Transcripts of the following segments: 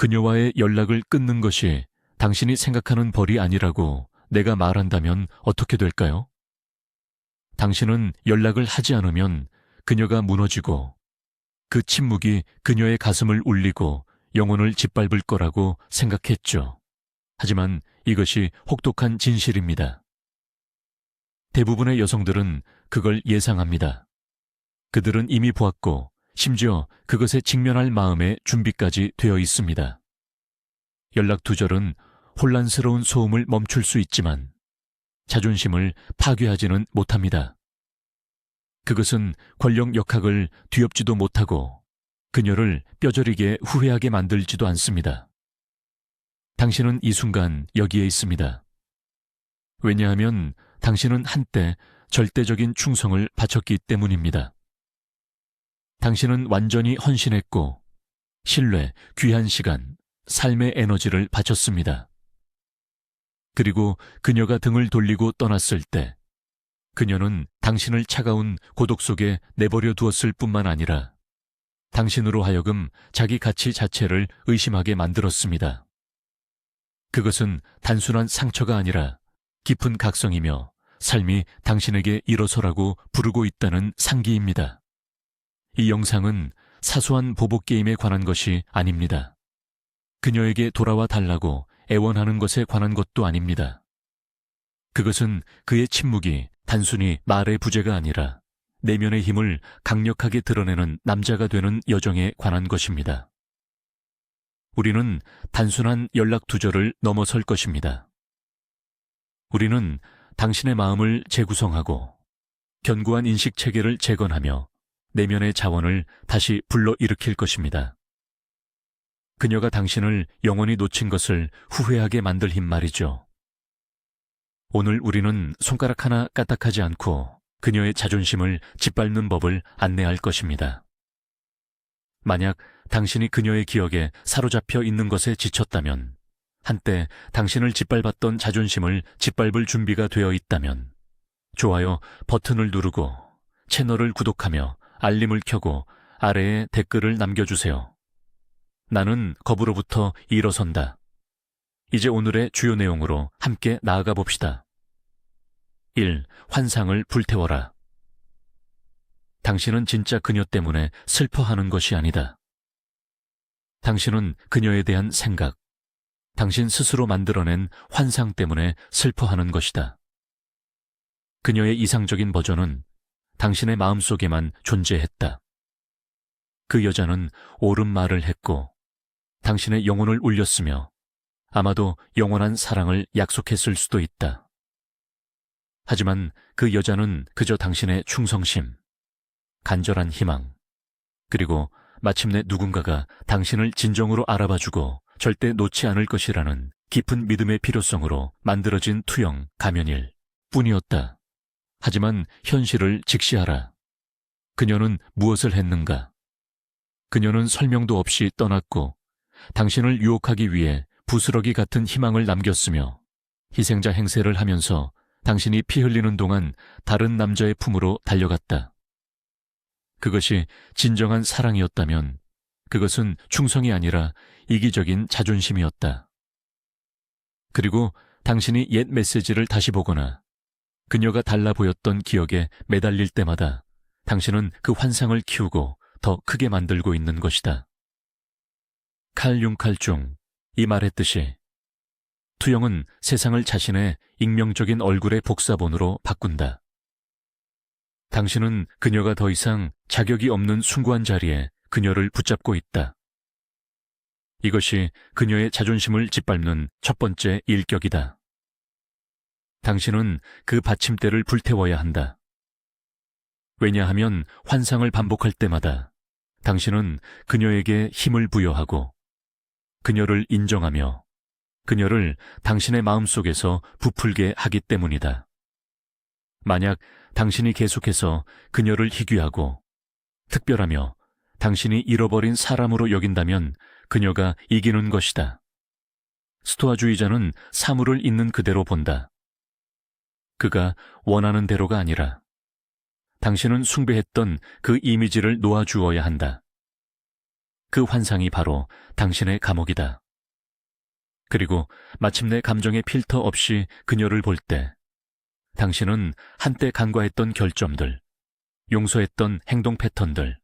그녀와의 연락을 끊는 것이 당신이 생각하는 벌이 아니라고 내가 말한다면 어떻게 될까요? 당신은 연락을 하지 않으면 그녀가 무너지고 그 침묵이 그녀의 가슴을 울리고 영혼을 짓밟을 거라고 생각했죠. 하지만 이것이 혹독한 진실입니다. 대부분의 여성들은 그걸 예상합니다. 그들은 이미 보았고 심지어 그것에 직면할 마음의 준비까지 되어 있습니다. 연락 두절은 혼란스러운 소음을 멈출 수 있지만 자존심을 파괴하지는 못합니다. 그것은 권력 역학을 뒤엎지도 못하고 그녀를 뼈저리게 후회하게 만들지도 않습니다. 당신은 이 순간 여기에 있습니다. 왜냐하면 당신은 한때 절대적인 충성을 바쳤기 때문입니다. 당신은 완전히 헌신했고 신뢰, 귀한 시간, 삶의 에너지를 바쳤습니다. 그리고 그녀가 등을 돌리고 떠났을 때 그녀는 당신을 차가운 고독 속에 내버려 두었을 뿐만 아니라 당신으로 하여금 자기 가치 자체를 의심하게 만들었습니다. 그것은 단순한 상처가 아니라 깊은 각성이며 삶이 당신에게 일어서라고 부르고 있다는 상기입니다. 이 영상은 사소한 보복 게임에 관한 것이 아닙니다. 그녀에게 돌아와 달라고 애원하는 것에 관한 것도 아닙니다. 그것은 그의 침묵이 단순히 말의 부재가 아니라 내면의 힘을 강력하게 드러내는 남자가 되는 여정에 관한 것입니다. 우리는 단순한 연락 두절을 넘어설 것입니다. 우리는 당신의 마음을 재구성하고 견고한 인식 체계를 재건하며 내면의 자원을 다시 불러일으킬 것입니다. 그녀가 당신을 영원히 놓친 것을 후회하게 만들 힘 말이죠. 오늘 우리는 손가락 하나 까딱하지 않고 그녀의 자존심을 짓밟는 법을 안내할 것입니다. 만약 당신이 그녀의 기억에 사로잡혀 있는 것에 지쳤다면, 한때 당신을 짓밟았던 자존심을 짓밟을 준비가 되어 있다면, 좋아요 버튼을 누르고 채널을 구독하며 알림을 켜고 아래에 댓글을 남겨주세요. 나는 겁으로부터 일어선다. 이제 오늘의 주요 내용으로 함께 나아가 봅시다. 1. 환상을 불태워라. 당신은 진짜 그녀 때문에 슬퍼하는 것이 아니다. 당신은 그녀에 대한 생각, 당신 스스로 만들어낸 환상 때문에 슬퍼하는 것이다. 그녀의 이상적인 버전은 당신의 마음속에만 존재했다. 그 여자는 옳은 말을 했고 당신의 영혼을 울렸으며 아마도 영원한 사랑을 약속했을 수도 있다. 하지만 그 여자는 그저 당신의 충성심, 간절한 희망, 그리고 마침내 누군가가 당신을 진정으로 알아봐주고 절대 놓지 않을 것이라는 깊은 믿음의 필요성으로 만들어진 투영 가면일 뿐이었다. 하지만 현실을 직시하라. 그녀는 무엇을 했는가? 그녀는 설명도 없이 떠났고 당신을 유혹하기 위해 부스러기 같은 희망을 남겼으며 희생자 행세를 하면서 당신이 피 흘리는 동안 다른 남자의 품으로 달려갔다. 그것이 진정한 사랑이었다면 그것은 충성이 아니라 이기적인 자존심이었다. 그리고 당신이 옛 메시지를 다시 보거나 그녀가 달라 보였던 기억에 매달릴 때마다 당신은 그 환상을 키우고 더 크게 만들고 있는 것이다. 칼 융칼 중 이 말했듯이 투영은 세상을 자신의 익명적인 얼굴의 복사본으로 바꾼다. 당신은 그녀가 더 이상 자격이 없는 숭고한 자리에 그녀를 붙잡고 있다. 이것이 그녀의 자존심을 짓밟는 첫 번째 일격이다. 당신은 그 받침대를 불태워야 한다. 왜냐하면 환상을 반복할 때마다 당신은 그녀에게 힘을 부여하고 그녀를 인정하며 그녀를 당신의 마음속에서 부풀게 하기 때문이다. 만약 당신이 계속해서 그녀를 희귀하고 특별하며 당신이 잃어버린 사람으로 여긴다면 그녀가 이기는 것이다. 스토아주의자는 사물을 있는 그대로 본다. 그가 원하는 대로가 아니라 당신은 숭배했던 그 이미지를 놓아주어야 한다. 그 환상이 바로 당신의 감옥이다. 그리고 마침내 감정의 필터 없이 그녀를 볼 때 당신은 한때 간과했던 결점들, 용서했던 행동 패턴들,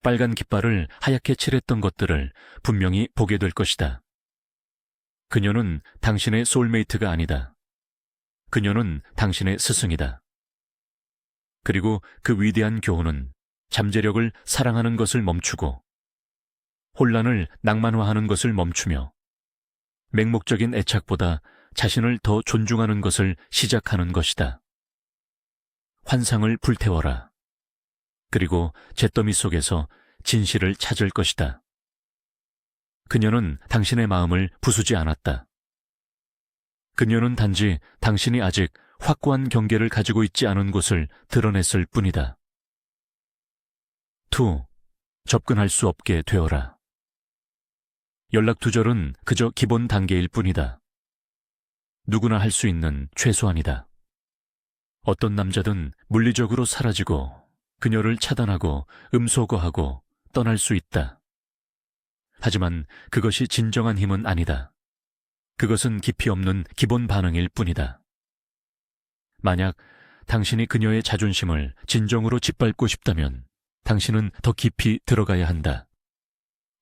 빨간 깃발을 하얗게 칠했던 것들을 분명히 보게 될 것이다. 그녀는 당신의 소울메이트가 아니다. 그녀는 당신의 스승이다. 그리고 그 위대한 교훈은 잠재력을 사랑하는 것을 멈추고 혼란을 낭만화하는 것을 멈추며 맹목적인 애착보다 자신을 더 존중하는 것을 시작하는 것이다. 환상을 불태워라. 그리고 잿더미 속에서 진실을 찾을 것이다. 그녀는 당신의 마음을 부수지 않았다. 그녀는 단지 당신이 아직 확고한 경계를 가지고 있지 않은 곳을 드러냈을 뿐이다. 2. 접근할 수 없게 되어라. 연락 두절은 그저 기본 단계일 뿐이다. 누구나 할 수 있는 최소한이다. 어떤 남자든 물리적으로 사라지고 그녀를 차단하고 음소거하고 떠날 수 있다. 하지만 그것이 진정한 힘은 아니다. 그것은 깊이 없는 기본 반응일 뿐이다. 만약 당신이 그녀의 자존심을 진정으로 짓밟고 싶다면 당신은 더 깊이 들어가야 한다.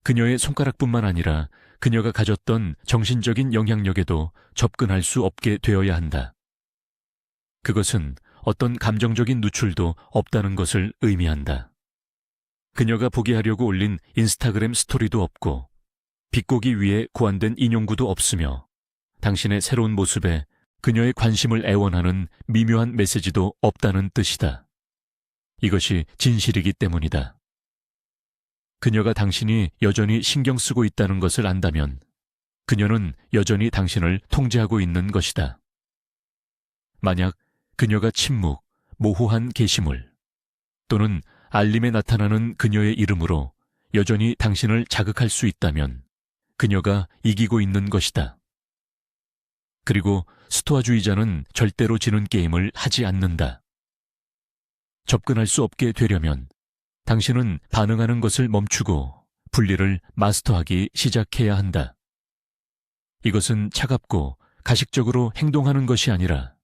그녀의 손가락뿐만 아니라 그녀가 가졌던 정신적인 영향력에도 접근할 수 없게 되어야 한다. 그것은 어떤 감정적인 누출도 없다는 것을 의미한다. 그녀가 보게 하려고 올린 인스타그램 스토리도 없고 비꼬기 위해 고안된 인용구도 없으며 당신의 새로운 모습에 그녀의 관심을 애원하는 미묘한 메시지도 없다는 뜻이다. 이것이 진실이기 때문이다. 그녀가 당신이 여전히 신경 쓰고 있다는 것을 안다면 그녀는 여전히 당신을 통제하고 있는 것이다. 만약 그녀가 침묵, 모호한 게시물 또는 알림에 나타나는 그녀의 이름으로 여전히 당신을 자극할 수 있다면 그녀가 이기고 있는 것이다. 그리고 스토아주의자는 절대로 지는 게임을 하지 않는다. 접근할 수 없게 되려면 당신은 반응하는 것을 멈추고 분리를 마스터하기 시작해야 한다. 이것은 차갑고 가식적으로 행동하는 것이 아니라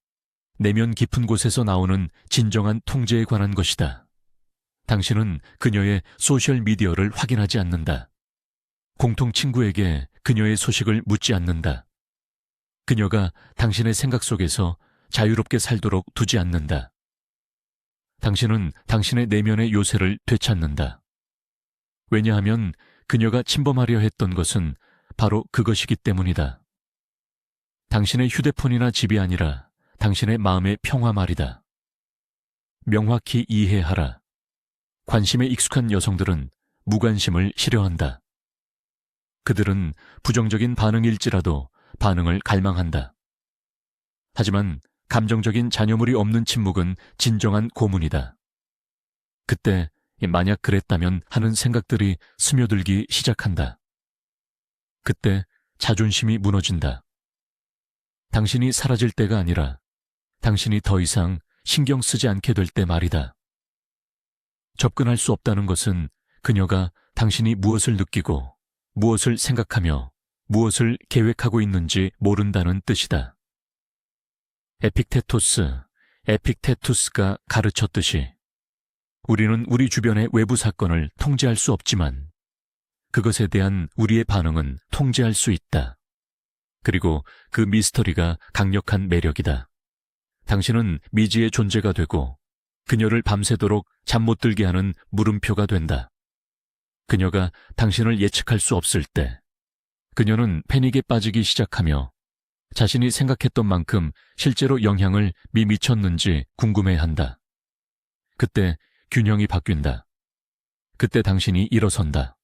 내면 깊은 곳에서 나오는 진정한 통제에 관한 것이다. 당신은 그녀의 소셜미디어를 확인하지 않는다. 공통 친구에게 그녀의 소식을 묻지 않는다. 그녀가 당신의 생각 속에서 자유롭게 살도록 두지 않는다. 당신은 당신의 내면의 요새를 되찾는다. 왜냐하면 그녀가 침범하려 했던 것은 바로 그것이기 때문이다. 당신의 휴대폰이나 집이 아니라 당신의 마음의 평화 말이다. 명확히 이해하라. 관심에 익숙한 여성들은 무관심을 싫어한다. 그들은 부정적인 반응일지라도 반응을 갈망한다. 하지만 감정적인 잔여물이 없는 침묵은 진정한 고문이다. 그때 만약 그랬다면 하는 생각들이 스며들기 시작한다. 그때 자존심이 무너진다. 당신이 사라질 때가 아니라 당신이 더 이상 신경 쓰지 않게 될 때 말이다. 접근할 수 없다는 것은 그녀가 당신이 무엇을 느끼고 무엇을 생각하며 무엇을 계획하고 있는지 모른다는 뜻이다. 에픽테투스가 가르쳤듯이 우리는 우리 주변의 외부 사건을 통제할 수 없지만 그것에 대한 우리의 반응은 통제할 수 있다. 그리고 그 미스터리가 강력한 매력이다. 당신은 미지의 존재가 되고 그녀를 밤새도록 잠 못 들게 하는 물음표가 된다. 그녀가 당신을 예측할 수 없을 때 그녀는 패닉에 빠지기 시작하며 자신이 생각했던 만큼 실제로 영향을 미쳤는지 궁금해한다. 그때 균형이 바뀐다. 그때 당신이 일어선다.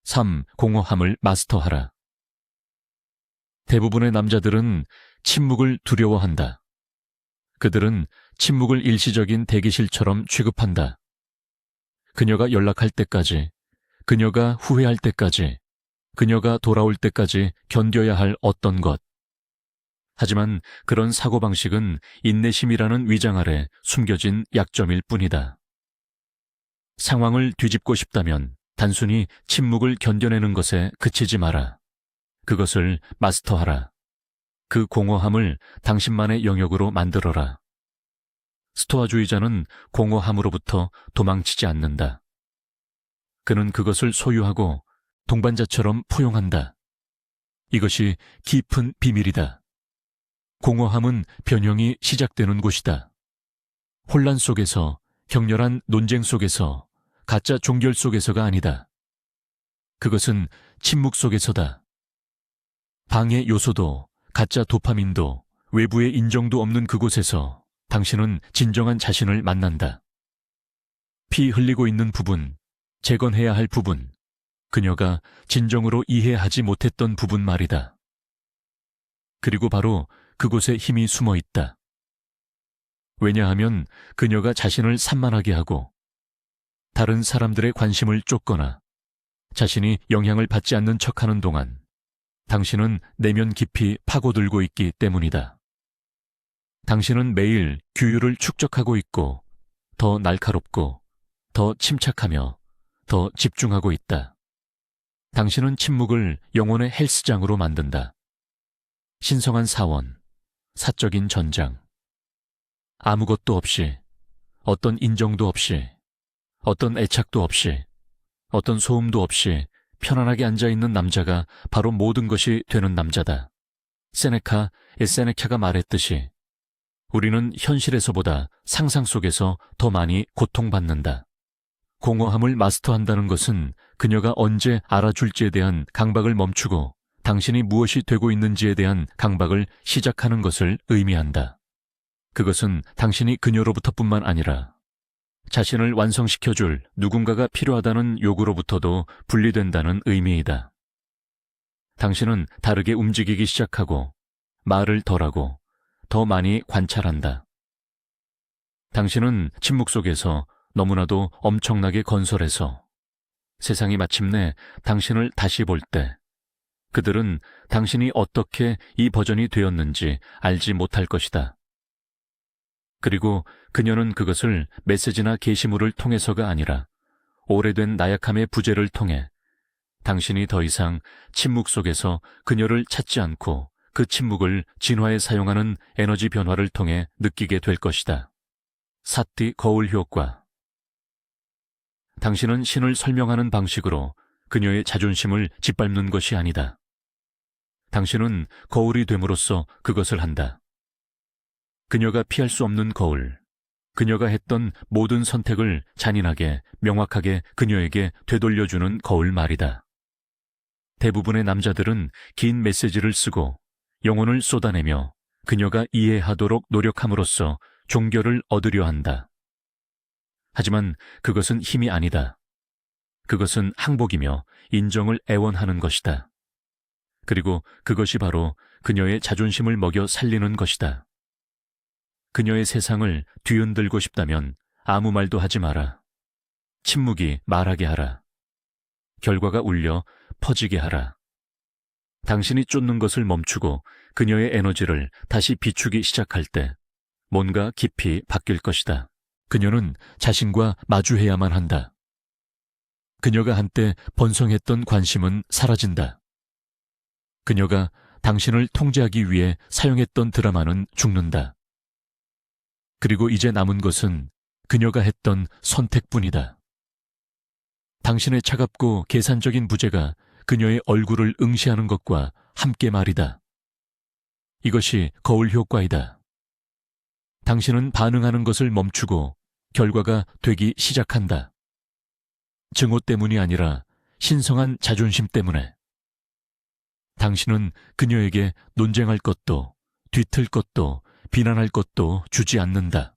3. 공허함을 마스터하라. 대부분의 남자들은 침묵을 두려워한다. 그들은 침묵을 일시적인 대기실처럼 취급한다. 그녀가 연락할 때까지, 그녀가 후회할 때까지, 그녀가 돌아올 때까지 견뎌야 할 어떤 것. 하지만 그런 사고방식은 인내심이라는 위장 아래 숨겨진 약점일 뿐이다. 상황을 뒤집고 싶다면 단순히 침묵을 견뎌내는 것에 그치지 마라. 그것을 마스터하라. 그 공허함을 당신만의 영역으로 만들어라. 스토아주의자는 공허함으로부터 도망치지 않는다. 그는 그것을 소유하고 동반자처럼 포용한다. 이것이 깊은 비밀이다. 공허함은 변형이 시작되는 곳이다. 혼란 속에서, 격렬한 논쟁 속에서, 가짜 종결 속에서가 아니다. 그것은 침묵 속에서다. 방해 요소도, 가짜 도파민도, 외부의 인정도 없는 그곳에서 당신은 진정한 자신을 만난다. 피 흘리고 있는 부분, 재건해야 할 부분, 그녀가 진정으로 이해하지 못했던 부분 말이다. 그리고 바로 그곳에 힘이 숨어 있다. 왜냐하면 그녀가 자신을 산만하게 하고 다른 사람들의 관심을 쫓거나 자신이 영향을 받지 않는 척하는 동안 당신은 내면 깊이 파고들고 있기 때문이다. 당신은 매일 규율을 축적하고 있고 더 날카롭고 더 침착하며 더 집중하고 있다. 당신은 침묵을 영혼의 헬스장으로 만든다. 신성한 사원, 사적인 전장. 아무것도 없이, 어떤 인정도 없이, 어떤 애착도 없이, 어떤 소음도 없이 편안하게 앉아있는 남자가 바로 모든 것이 되는 남자다. 세네카가 말했듯이 우리는 현실에서보다 상상 속에서 더 많이 고통받는다. 공허함을 마스터한다는 것은 그녀가 언제 알아줄지에 대한 강박을 멈추고 당신이 무엇이 되고 있는지에 대한 강박을 시작하는 것을 의미한다. 그것은 당신이 그녀로부터뿐만 아니라 자신을 완성시켜줄 누군가가 필요하다는 요구로부터도 분리된다는 의미이다. 당신은 다르게 움직이기 시작하고 말을 덜하고 더 많이 관찰한다. 당신은 침묵 속에서 너무나도 엄청나게 건설해서 세상이 마침내 당신을 다시 볼 때 그들은 당신이 어떻게 이 버전이 되었는지 알지 못할 것이다. 그리고 그녀는 그것을 메시지나 게시물을 통해서가 아니라 오래된 나약함의 부재를 통해 당신이 더 이상 침묵 속에서 그녀를 찾지 않고 그 침묵을 진화에 사용하는 에너지 변화를 통해 느끼게 될 것이다. 사띠 거울 효과. 당신은 신을 설명하는 방식으로 그녀의 자존심을 짓밟는 것이 아니다. 당신은 거울이 됨으로써 그것을 한다. 그녀가 피할 수 없는 거울, 그녀가 했던 모든 선택을 잔인하게, 명확하게 그녀에게 되돌려주는 거울 말이다. 대부분의 남자들은 긴 메시지를 쓰고 영혼을 쏟아내며 그녀가 이해하도록 노력함으로써 종결을 얻으려 한다. 하지만 그것은 힘이 아니다. 그것은 항복이며 인정을 애원하는 것이다. 그리고 그것이 바로 그녀의 자존심을 먹여 살리는 것이다. 그녀의 세상을 뒤흔들고 싶다면 아무 말도 하지 마라. 침묵이 말하게 하라. 결과가 울려 퍼지게 하라. 당신이 쫓는 것을 멈추고 그녀의 에너지를 다시 비추기 시작할 때 뭔가 깊이 바뀔 것이다. 그녀는 자신과 마주해야만 한다. 그녀가 한때 번성했던 관심은 사라진다. 그녀가 당신을 통제하기 위해 사용했던 드라마는 죽는다. 그리고 이제 남은 것은 그녀가 했던 선택뿐이다. 당신의 차갑고 계산적인 부재가 그녀의 얼굴을 응시하는 것과 함께 말이다. 이것이 거울 효과이다. 당신은 반응하는 것을 멈추고 결과가 되기 시작한다. 증오 때문이 아니라 신성한 자존심 때문에. 당신은 그녀에게 논쟁할 것도, 뒤틀 것도, 비난할 것도 주지 않는다.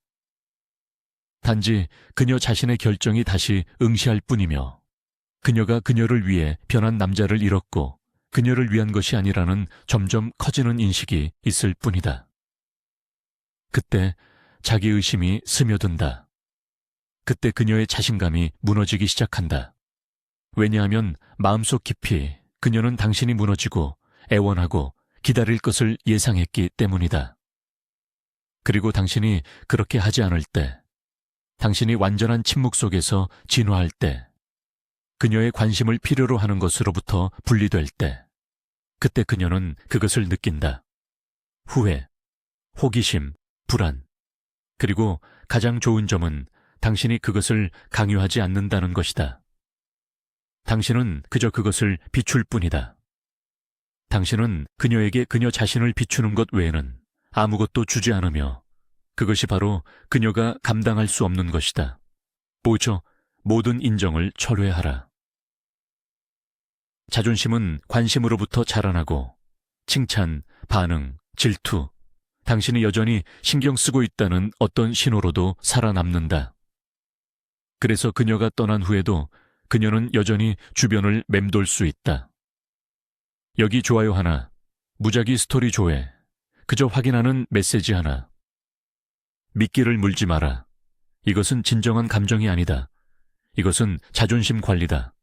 단지 그녀 자신의 결정이 다시 응시할 뿐이며 그녀가 그녀를 위해 변한 남자를 잃었고 그녀를 위한 것이 아니라는 점점 커지는 인식이 있을 뿐이다. 그때 자기의심이 스며든다. 그때 그녀의 자신감이 무너지기 시작한다. 왜냐하면 마음속 깊이 그녀는 당신이 무너지고 애원하고 기다릴 것을 예상했기 때문이다. 그리고 당신이 그렇게 하지 않을 때, 당신이 완전한 침묵 속에서 진화할 때, 그녀의 관심을 필요로 하는 것으로부터 분리될 때, 그때 그녀는 그것을 느낀다. 후회, 호기심, 불안. 그리고 가장 좋은 점은 당신이 그것을 강요하지 않는다는 것이다. 당신은 그저 그것을 비출 뿐이다. 당신은 그녀에게 그녀 자신을 비추는 것 외에는 아무것도 주지 않으며 그것이 바로 그녀가 감당할 수 없는 것이다. 오죠. 모든 인정을 철회하라. 자존심은 관심으로부터 자라나고 칭찬, 반응, 질투, 당신이 여전히 신경 쓰고 있다는 어떤 신호로도 살아남는다. 그래서 그녀가 떠난 후에도 그녀는 여전히 주변을 맴돌 수 있다. 여기 좋아요 하나, 무작위 스토리 조회, 그저 확인하는 메시지 하나. 미끼를 물지 마라. 이것은 진정한 감정이 아니다. 이것은 자존심 관리다.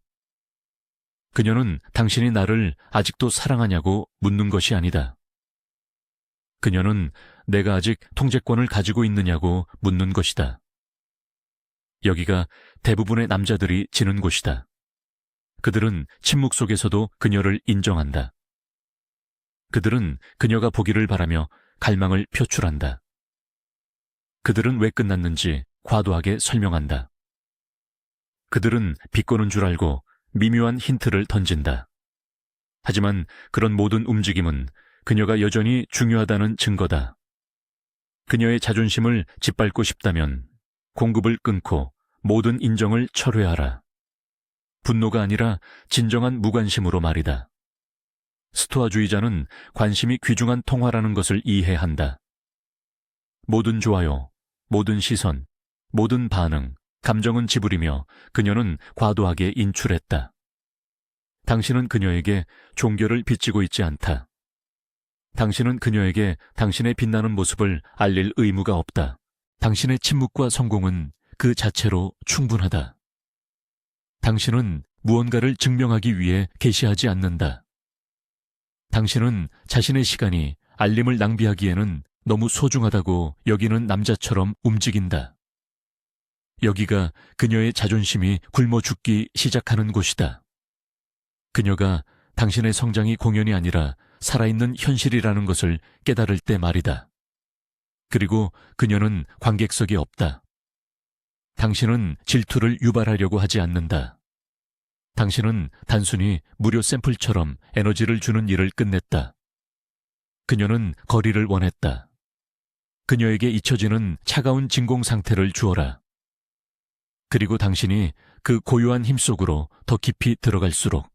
그녀는 당신이 나를 아직도 사랑하냐고 묻는 것이 아니다. 그녀는 내가 아직 통제권을 가지고 있느냐고 묻는 것이다. 여기가 대부분의 남자들이 지는 곳이다. 그들은 침묵 속에서도 그녀를 인정한다. 그들은 그녀가 보기를 바라며 갈망을 표출한다. 그들은 왜 끝났는지 과도하게 설명한다. 그들은 비꼬는 줄 알고 미묘한 힌트를 던진다. 하지만 그런 모든 움직임은 그녀가 여전히 중요하다는 증거다. 그녀의 자존심을 짓밟고 싶다면 공급을 끊고 모든 인정을 철회하라. 분노가 아니라 진정한 무관심으로 말이다. 스토아주의자는 관심이 귀중한 통화라는 것을 이해한다. 모든 좋아요, 모든 시선, 모든 반응, 감정은 지불이며 그녀는 과도하게 인출했다. 당신은 그녀에게 종교를 빚지고 있지 않다. 당신은 그녀에게 당신의 빛나는 모습을 알릴 의무가 없다. 당신의 침묵과 성공은 그 자체로 충분하다. 당신은 무언가를 증명하기 위해 게시하지 않는다. 당신은 자신의 시간이 알림을 낭비하기에는 너무 소중하다고 여기는 남자처럼 움직인다. 여기가 그녀의 자존심이 굶어 죽기 시작하는 곳이다. 그녀가 당신의 성장이 공연이 아니라 살아있는 현실이라는 것을 깨달을 때 말이다. 그리고 그녀는 관객석에 없다. 당신은 질투를 유발하려고 하지 않는다. 당신은 단순히 무료 샘플처럼 에너지를 주는 일을 끝냈다. 그녀는 거리를 원했다. 그녀에게 잊혀지는 차가운 진공 상태를 주어라. 그리고 당신이 그 고요한 힘 속으로 더 깊이 들어갈수록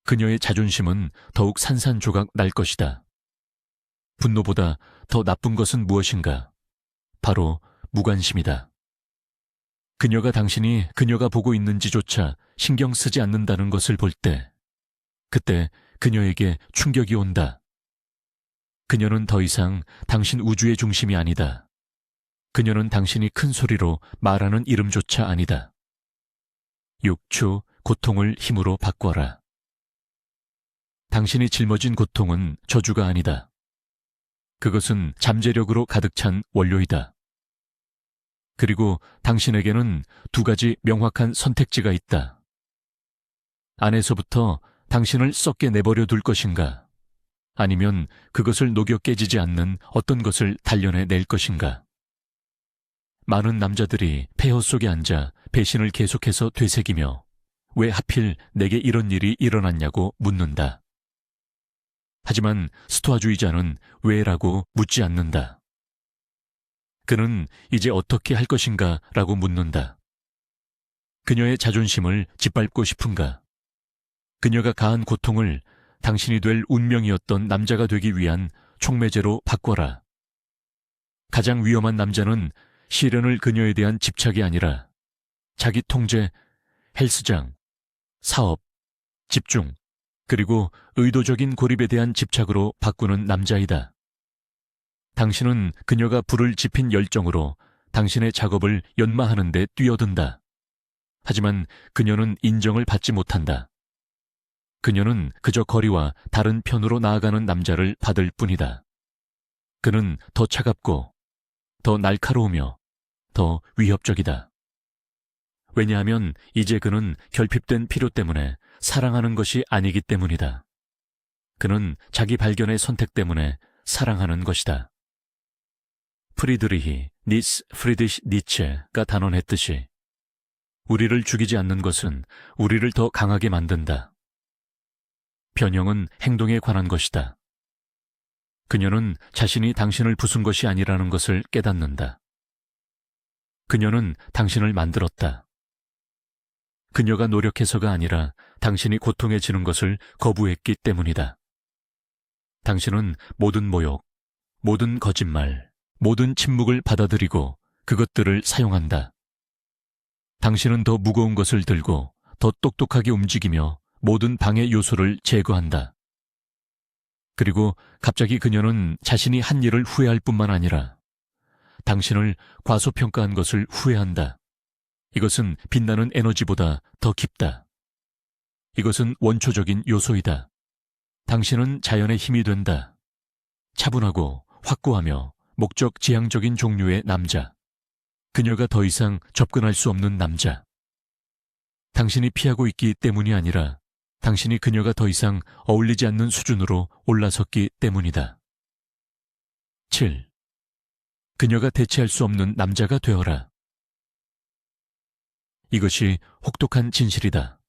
그녀의 자존심은 더욱 산산조각 날 것이다. 분노보다 더 나쁜 것은 무엇인가? 바로 무관심이다. 그녀가 당신이 그녀가 보고 있는지조차 신경 쓰지 않는다는 것을 볼 때, 그때 그녀에게 충격이 온다. 그녀는 더 이상 당신 우주의 중심이 아니다. 그녀는 당신이 큰 소리로 말하는 이름조차 아니다. 욕추, 고통을 힘으로 바꿔라. 당신이 짊어진 고통은 저주가 아니다. 그것은 잠재력으로 가득 찬 원료이다. 그리고 당신에게는 두 가지 명확한 선택지가 있다. 안에서부터 당신을 썩게 내버려 둘 것인가? 아니면 그것을 녹여 깨지지 않는 어떤 것을 단련해 낼 것인가? 많은 남자들이 폐허 속에 앉아 배신을 계속해서 되새기며 왜 하필 내게 이런 일이 일어났냐고 묻는다. 하지만 스토아주의자는 왜라고 묻지 않는다. 그는 이제 어떻게 할 것인가 라고 묻는다. 그녀의 자존심을 짓밟고 싶은가? 그녀가 가한 고통을 당신이 될 운명이었던 남자가 되기 위한 촉매제로 바꿔라. 가장 위험한 남자는 시련을 그녀에 대한 집착이 아니라 자기 통제, 헬스장, 사업, 집중, 그리고 의도적인 고립에 대한 집착으로 바꾸는 남자이다. 당신은 그녀가 불을 지핀 열정으로 당신의 작업을 연마하는 데 뛰어든다. 하지만 그녀는 인정을 받지 못한다. 그녀는 그저 거리와 다른 편으로 나아가는 남자를 받을 뿐이다. 그는 더 차갑고 더 날카로우며 더 위협적이다. 왜냐하면 이제 그는 결핍된 필요 때문에 사랑하는 것이 아니기 때문이다. 그는 자기 발견의 선택 때문에 사랑하는 것이다. 프리드리히 프리드리히 니체가 단언했듯이 우리를 죽이지 않는 것은 우리를 더 강하게 만든다. 변형은 행동에 관한 것이다. 그녀는 자신이 당신을 부순 것이 아니라는 것을 깨닫는다. 그녀는 당신을 만들었다. 그녀가 노력해서가 아니라 당신이 고통해지는 것을 거부했기 때문이다. 당신은 모든 모욕, 모든 거짓말, 모든 침묵을 받아들이고 그것들을 사용한다. 당신은 더 무거운 것을 들고 더 똑똑하게 움직이며 모든 방해 요소를 제거한다. 그리고 갑자기 그녀는 자신이 한 일을 후회할 뿐만 아니라 당신을 과소평가한 것을 후회한다. 이것은 빛나는 에너지보다 더 깊다. 이것은 원초적인 요소이다. 당신은 자연의 힘이 된다. 차분하고 확고하며 목적 지향적인 종류의 남자. 그녀가 더 이상 접근할 수 없는 남자. 당신이 피하고 있기 때문이 아니라 당신이 그녀가 더 이상 어울리지 않는 수준으로 올라섰기 때문이다. 7. 그녀가 대체할 수 없는 남자가 되어라. 이것이 혹독한 진실이다.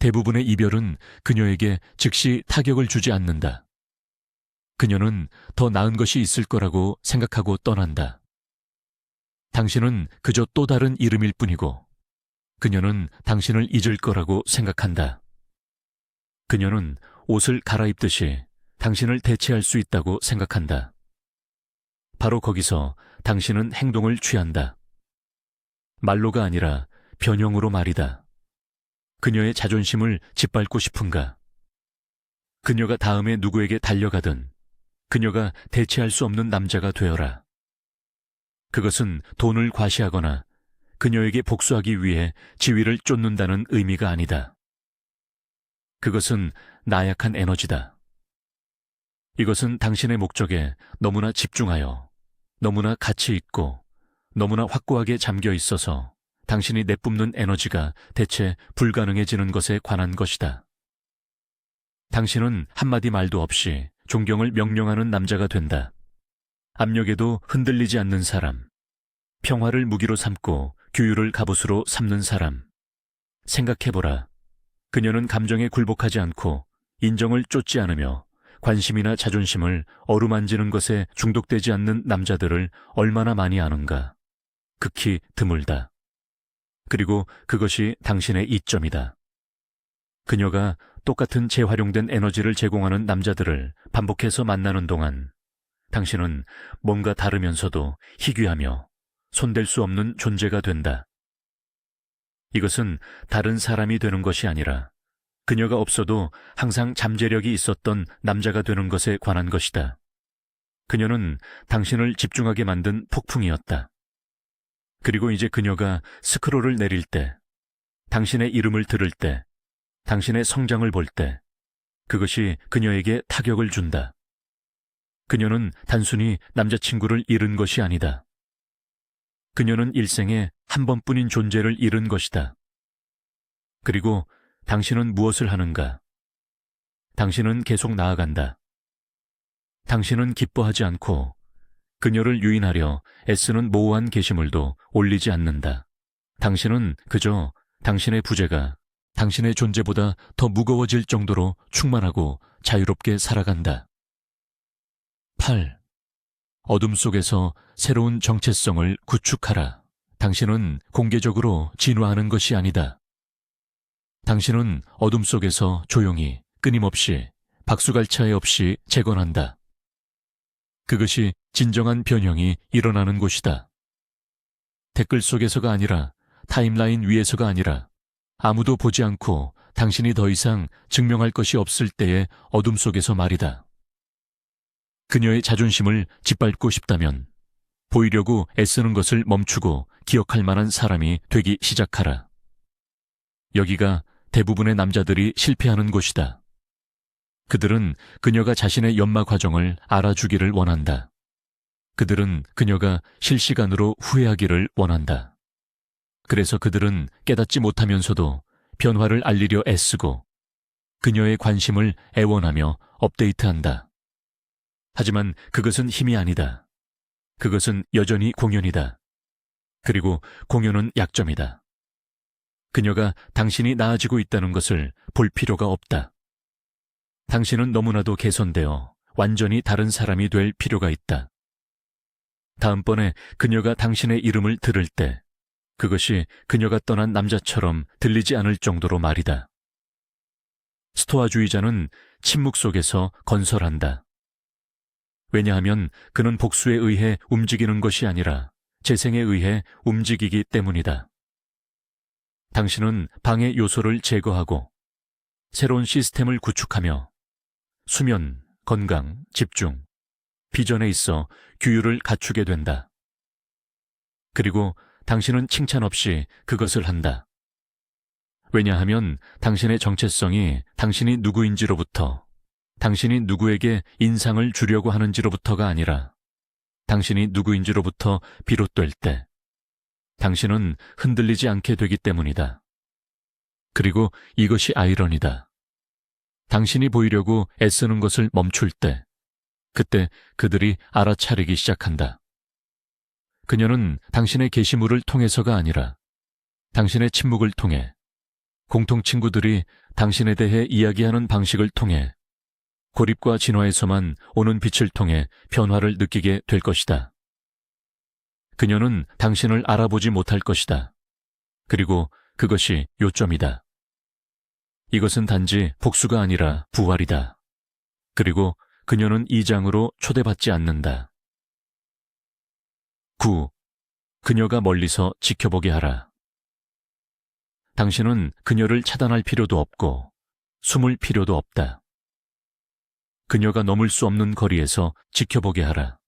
대부분의 이별은 그녀에게 즉시 타격을 주지 않는다. 그녀는 더 나은 것이 있을 거라고 생각하고 떠난다. 당신은 그저 또 다른 이름일 뿐이고 그녀는 당신을 잊을 거라고 생각한다. 그녀는 옷을 갈아입듯이 당신을 대체할 수 있다고 생각한다. 바로 거기서 당신은 행동을 취한다. 말로가 아니라 변형으로 말이다. 그녀의 자존심을 짓밟고 싶은가? 그녀가 다음에 누구에게 달려가든 그녀가 대체할 수 없는 남자가 되어라. 그것은 돈을 과시하거나 그녀에게 복수하기 위해 지위를 쫓는다는 의미가 아니다. 그것은 나약한 에너지다. 이것은 당신의 목적에 너무나 집중하여 너무나 가치 있고 너무나 확고하게 잠겨 있어서 당신이 내뿜는 에너지가 대체 불가능해지는 것에 관한 것이다. 당신은 한마디 말도 없이 존경을 명령하는 남자가 된다. 압력에도 흔들리지 않는 사람, 평화를 무기로 삼고 규율을 갑옷으로 삼는 사람. 생각해보라. 그녀는 감정에 굴복하지 않고 인정을 쫓지 않으며 관심이나 자존심을 어루만지는 것에 중독되지 않는 남자들을 얼마나 많이 아는가. 극히 드물다. 그리고 그것이 당신의 이점이다. 그녀가 똑같은 재활용된 에너지를 제공하는 남자들을 반복해서 만나는 동안 당신은 뭔가 다르면서도 희귀하며 손댈 수 없는 존재가 된다. 이것은 다른 사람이 되는 것이 아니라 그녀가 없어도 항상 잠재력이 있었던 남자가 되는 것에 관한 것이다. 그녀는 당신을 집중하게 만든 폭풍이었다. 그리고 이제 그녀가 스크롤을 내릴 때, 당신의 이름을 들을 때, 당신의 성장을 볼 때, 그것이 그녀에게 타격을 준다. 그녀는 단순히 남자친구를 잃은 것이 아니다. 그녀는 일생에 한 번뿐인 존재를 잃은 것이다. 그리고 당신은 무엇을 하는가? 당신은 계속 나아간다. 당신은 기뻐하지 않고 그녀를 유인하려 애쓰는 모호한 게시물도 올리지 않는다. 당신은 그저 당신의 부재가 당신의 존재보다 더 무거워질 정도로 충만하고 자유롭게 살아간다. 8. 어둠 속에서 새로운 정체성을 구축하라. 당신은 공개적으로 진화하는 것이 아니다. 당신은 어둠 속에서 조용히 끊임없이 박수갈차에 없이 재건한다. 그것이 진정한 변형이 일어나는 곳이다. 댓글 속에서가 아니라 타임라인 위에서가 아니라 아무도 보지 않고 당신이 더 이상 증명할 것이 없을 때의 어둠 속에서 말이다. 그녀의 자존심을 짓밟고 싶다면 보이려고 애쓰는 것을 멈추고 기억할 만한 사람이 되기 시작하라. 여기가 대부분의 남자들이 실패하는 곳이다. 그들은 그녀가 자신의 연마 과정을 알아주기를 원한다. 그들은 그녀가 실시간으로 후회하기를 원한다. 그래서 그들은 깨닫지 못하면서도 변화를 알리려 애쓰고 그녀의 관심을 애원하며 업데이트한다. 하지만 그것은 힘이 아니다. 그것은 여전히 공연이다. 그리고 공연은 약점이다. 그녀가 당신이 나아지고 있다는 것을 볼 필요가 없다. 당신은 너무나도 개선되어 완전히 다른 사람이 될 필요가 있다. 다음번에 그녀가 당신의 이름을 들을 때 그것이 그녀가 떠난 남자처럼 들리지 않을 정도로 말이다. 스토아주의자는 침묵 속에서 건설한다. 왜냐하면 그는 복수에 의해 움직이는 것이 아니라 재생에 의해 움직이기 때문이다. 당신은 방해 요소를 제거하고 새로운 시스템을 구축하며 수면, 건강, 집중, 비전에 있어 규율을 갖추게 된다. 그리고 당신은 칭찬 없이 그것을 한다. 왜냐하면 당신의 정체성이 당신이 누구인지로부터, 당신이 누구에게 인상을 주려고 하는지로부터가 아니라 당신이 누구인지로부터 비롯될 때 당신은 흔들리지 않게 되기 때문이다. 그리고 이것이 아이러니다. 당신이 보이려고 애쓰는 것을 멈출 때, 그때 그들이 알아차리기 시작한다. 그녀는 당신의 게시물을 통해서가 아니라 당신의 침묵을 통해, 공통 친구들이 당신에 대해 이야기하는 방식을 통해, 고립과 진화에서만 오는 빛을 통해 변화를 느끼게 될 것이다. 그녀는 당신을 알아보지 못할 것이다. 그리고 그것이 요점이다. 이것은 단지 복수가 아니라 부활이다. 그리고 그녀는 이 장으로 초대받지 않는다. 9. 그녀가 멀리서 지켜보게 하라. 당신은 그녀를 차단할 필요도 없고 숨을 필요도 없다. 그녀가 넘을 수 없는 거리에서 지켜보게 하라.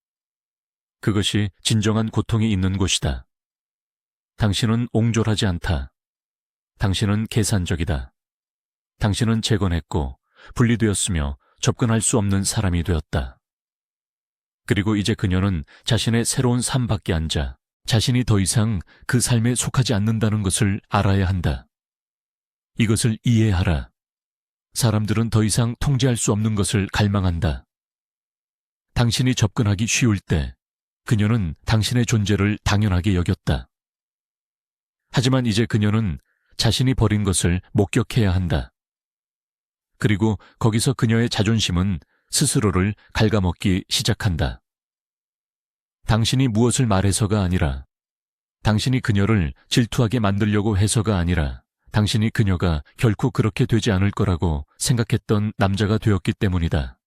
그것이 진정한 고통이 있는 곳이다. 당신은 옹졸하지 않다. 당신은 계산적이다. 당신은 재건했고 분리되었으며 접근할 수 없는 사람이 되었다. 그리고 이제 그녀는 자신의 새로운 삶 밖에 앉아 자신이 더 이상 그 삶에 속하지 않는다는 것을 알아야 한다. 이것을 이해하라. 사람들은 더 이상 통제할 수 없는 것을 갈망한다. 당신이 접근하기 쉬울 때 그녀는 당신의 존재를 당연하게 여겼다. 하지만 이제 그녀는 자신이 버린 것을 목격해야 한다. 그리고 거기서 그녀의 자존심은 스스로를 갉아먹기 시작한다. 당신이 무엇을 말해서가 아니라, 당신이 그녀를 질투하게 만들려고 해서가 아니라, 당신이 그녀가 결코 그렇게 되지 않을 거라고 생각했던 남자가 되었기 때문이다.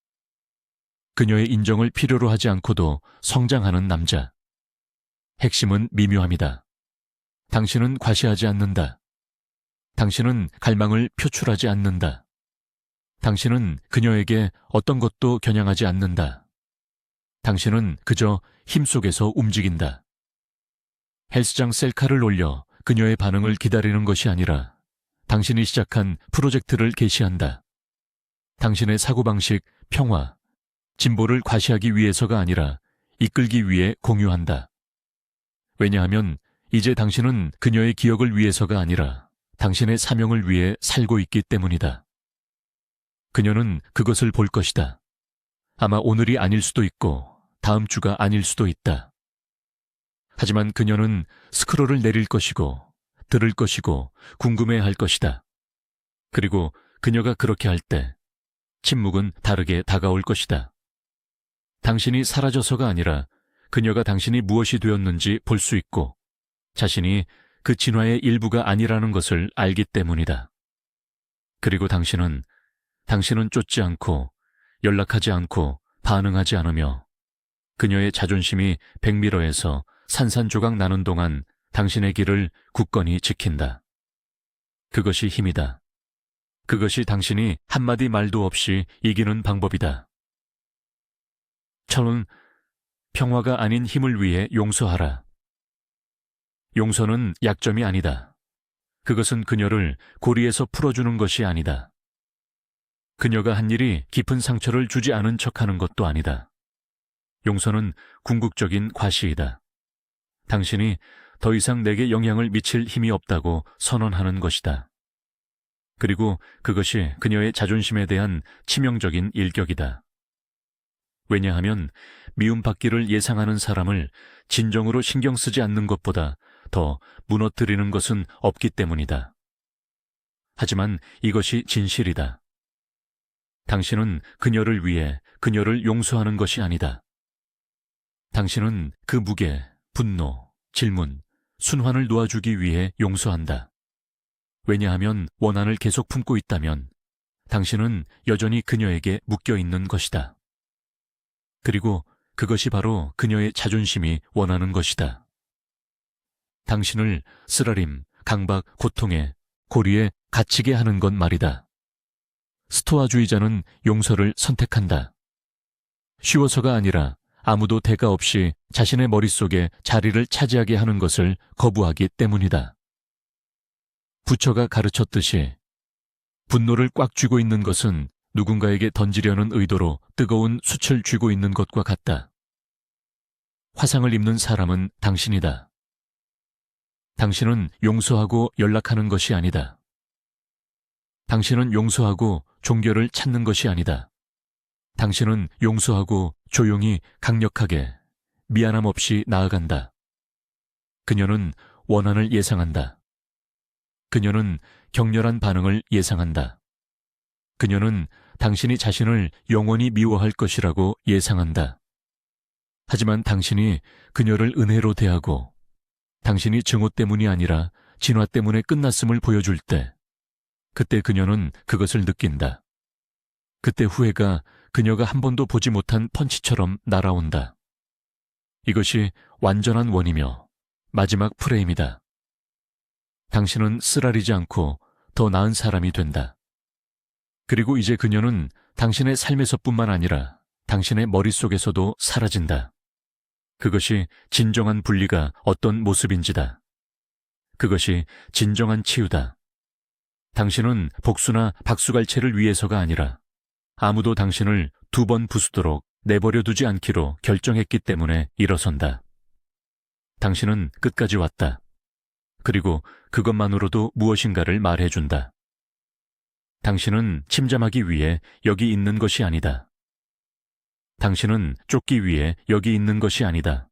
그녀의 인정을 필요로 하지 않고도 성장하는 남자. 핵심은 미묘함이다. 당신은 과시하지 않는다. 당신은 갈망을 표출하지 않는다. 당신은 그녀에게 어떤 것도 겨냥하지 않는다. 당신은 그저 힘 속에서 움직인다. 헬스장 셀카를 올려 그녀의 반응을 기다리는 것이 아니라 당신이 시작한 프로젝트를 개시한다. 당신의 사고방식, 평화, 진보를 과시하기 위해서가 아니라 이끌기 위해 공유한다. 왜냐하면 이제 당신은 그녀의 기억을 위해서가 아니라 당신의 사명을 위해 살고 있기 때문이다. 그녀는 그것을 볼 것이다. 아마 오늘이 아닐 수도 있고 다음 주가 아닐 수도 있다. 하지만 그녀는 스크롤을 내릴 것이고 들을 것이고 궁금해할 것이다. 그리고 그녀가 그렇게 할 때 침묵은 다르게 다가올 것이다. 당신이 사라져서가 아니라 그녀가 당신이 무엇이 되었는지 볼 수 있고 자신이 그 진화의 일부가 아니라는 것을 알기 때문이다. 그리고 당신은 쫓지 않고 연락하지 않고 반응하지 않으며 그녀의 자존심이 백미러에서 산산조각 나는 동안 당신의 길을 굳건히 지킨다. 그것이 힘이다. 그것이 당신이 한마디 말도 없이 이기는 방법이다. 천은 평화가 아닌 힘을 위해 용서하라. 용서는 약점이 아니다. 그것은 그녀를 고리에서 풀어주는 것이 아니다. 그녀가 한 일이 깊은 상처를 주지 않은 척하는 것도 아니다. 용서는 궁극적인 과시이다. 당신이 더 이상 내게 영향을 미칠 힘이 없다고 선언하는 것이다. 그리고 그것이 그녀의 자존심에 대한 치명적인 일격이다. 왜냐하면 미움받기를 예상하는 사람을 진정으로 신경 쓰지 않는 것보다 더 무너뜨리는 것은 없기 때문이다. 하지만 이것이 진실이다. 당신은 그녀를 위해 그녀를 용서하는 것이 아니다. 당신은 그 무게, 분노, 질문, 순환을 놓아주기 위해 용서한다. 왜냐하면 원한을 계속 품고 있다면 당신은 여전히 그녀에게 묶여 있는 것이다. 그리고 그것이 바로 그녀의 자존심이 원하는 것이다. 당신을 쓰라림, 강박, 고통에, 고리에 갇히게 하는 건 말이다. 스토아주의자는 용서를 선택한다. 쉬워서가 아니라 아무도 대가 없이 자신의 머릿속에 자리를 차지하게 하는 것을 거부하기 때문이다. 부처가 가르쳤듯이 분노를 꽉 쥐고 있는 것은 누군가에게 던지려는 의도로 뜨거운 숯을 쥐고 있는 것과 같다. 화상을 입는 사람은 당신이다. 당신은 용서하고 연락하는 것이 아니다. 당신은 용서하고 종결을 찾는 것이 아니다. 당신은 용서하고 조용히 강력하게 미안함 없이 나아간다. 그녀는 원한을 예상한다. 그녀는 격렬한 반응을 예상한다. 그녀는 당신이 자신을 영원히 미워할 것이라고 예상한다. 하지만 당신이 그녀를 은혜로 대하고 당신이 증오 때문이 아니라 진화 때문에 끝났음을 보여줄 때 그때 그녀는 그것을 느낀다. 그때 후회가 그녀가 한 번도 보지 못한 펀치처럼 날아온다. 이것이 완전한 원이며 마지막 프레임이다. 당신은 쓰라리지 않고 더 나은 사람이 된다. 그리고 이제 그녀는 당신의 삶에서뿐만 아니라 당신의 머릿속에서도 사라진다. 그것이 진정한 분리가 어떤 모습인지다. 그것이 진정한 치유다. 당신은 복수나 박수갈채를 위해서가 아니라 아무도 당신을 두 번 부수도록 내버려 두지 않기로 결정했기 때문에 일어선다. 당신은 끝까지 왔다. 그리고 그것만으로도 무엇인가를 말해준다. 당신은 침잠하기 위해 여기 있는 것이 아니다. 당신은 쫓기 위해 여기 있는 것이 아니다.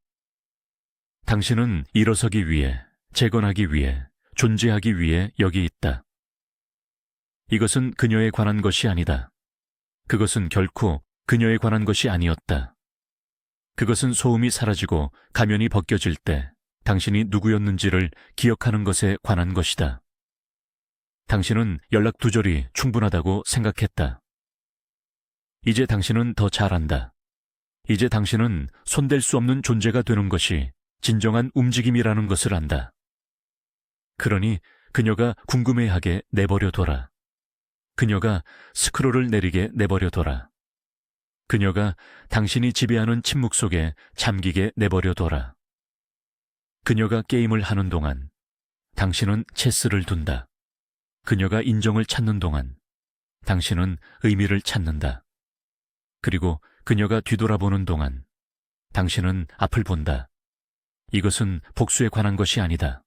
당신은 일어서기 위해, 재건하기 위해, 존재하기 위해 여기 있다. 이것은 그녀에 관한 것이 아니다. 그것은 결코 그녀에 관한 것이 아니었다. 그것은 소음이 사라지고 가면이 벗겨질 때 당신이 누구였는지를 기억하는 것에 관한 것이다. 당신은 연락 두절이 충분하다고 생각했다. 이제 당신은 더 잘 안다. 이제 당신은 손댈 수 없는 존재가 되는 것이 진정한 움직임이라는 것을 안다. 그러니 그녀가 궁금해하게 내버려둬라. 그녀가 스크롤을 내리게 내버려둬라. 그녀가 당신이 지배하는 침묵 속에 잠기게 내버려둬라. 그녀가 게임을 하는 동안 당신은 체스를 둔다. 그녀가 인정을 찾는 동안 당신은 의미를 찾는다. 그리고 그녀가 뒤돌아보는 동안 당신은 앞을 본다. 이것은 복수에 관한 것이 아니다.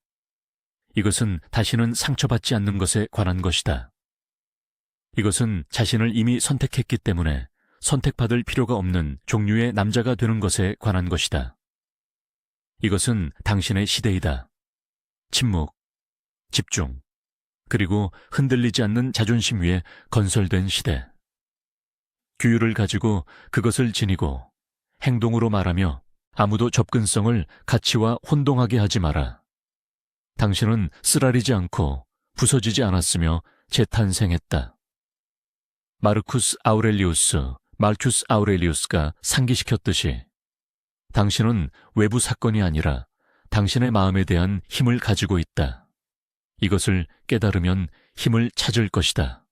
이것은 다시는 상처받지 않는 것에 관한 것이다. 이것은 자신을 이미 선택했기 때문에 선택받을 필요가 없는 종류의 남자가 되는 것에 관한 것이다. 이것은 당신의 시대이다. 침묵, 집중, 그리고 흔들리지 않는 자존심 위에 건설된 시대. 규율을 가지고 그것을 지니고 행동으로 말하며 아무도 접근성을 가치와 혼동하게 하지 마라. 당신은 쓰라리지 않고 부서지지 않았으며 재탄생했다. 마르쿠스 아우렐리우스가 상기시켰듯이 당신은 외부 사건이 아니라 당신의 마음에 대한 힘을 가지고 있다. 이것을 깨달으면 힘을 찾을 것이다.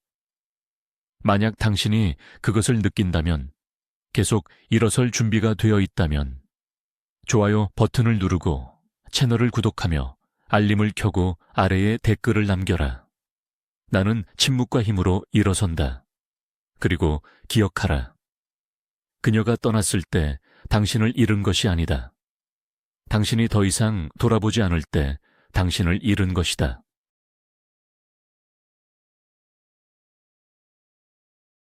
만약 당신이 그것을 느낀다면, 계속 일어설 준비가 되어 있다면, 좋아요 버튼을 누르고 채널을 구독하며 알림을 켜고 아래에 댓글을 남겨라. 나는 침묵과 힘으로 일어선다. 그리고 기억하라. 그녀가 떠났을 때 당신을 잃은 것이 아니다. 당신이 더 이상 돌아보지 않을 때 당신을 잃은 것이다.